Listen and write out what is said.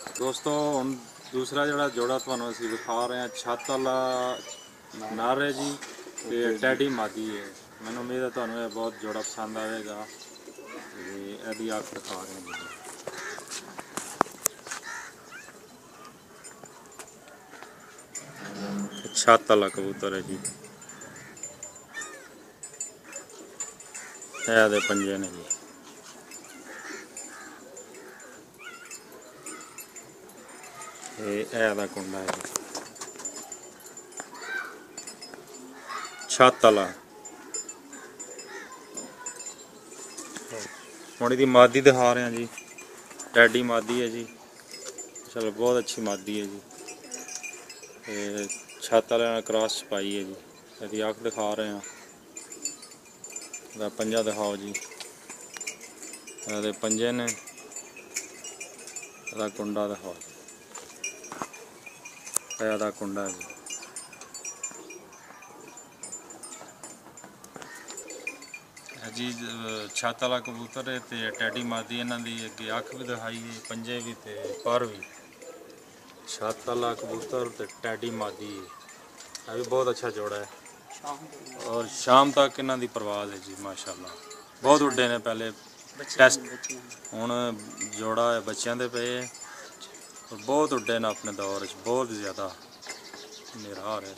दोस्तों हम दूसरा जोड़ा जोड़ा ਤੁਹਾਨੂੰ ਅਸੀਂ ਵਿਖਾ ਰਹੇ ਹਾਂ ਛੱਤ ਵਾਲਾ ਨਰ ਹੈ ਜੀ ਤੇ ਟੈਡੀ ਮਾਦੀ ਹੈ। ਮੈਨੂੰ ਉਮੀਦ ਹੈ ਤੁਹਾਨੂੰ ਇਹ ਬਹੁਤ ਜੋੜਾ ਪਸੰਦ ਆਵੇਗਾ ਤੇ ਇਹਦੀ ਅੱਖ ਦਿਖਾ ਰਹੇ ਹਾਂ ਜੀ। ਛੱਤ ਵਾਲਾ ਕਬੂਤਰ ਹੈ ਜੀ। ਇਹਦੇ ਪੰਜੇ ਨੇ ਜੀ। ਇਹਦਾ ਕੁੰਡਾ ਹੈ ਜੀ। ਛੱਤ ਵਾਲਾ ਹੁਣ ਇਹਦੀ मादी दिखा रहे हैं जी। टैडी मादी है जी। चलो बहुत अच्छी मादी है जी। छत वाले क्रॉस छपाई है जी। यदि अख दिखा रहे हैं पंजा दिखाओ जी। पंजे ने कुंडा दिखाओ। कुंडा है जी। जी छत वाला कबूतर है तो टैडी मादी इन्हों की अगे अख भी दिखाई है पंजे भी तो पर भी। छत वाला कबूतर तो टैडी मादी है भी बहुत अच्छा जोड़ा है और शाम तक इन्हों की परवाज है जी माशाल्लाह। बहुत उड्डे ने पहले टेस्ट हुण जोड़ा है बच्चों के पे और बहुत उड्डे ने अपने दौर बहुत ज़्यादा निरार है।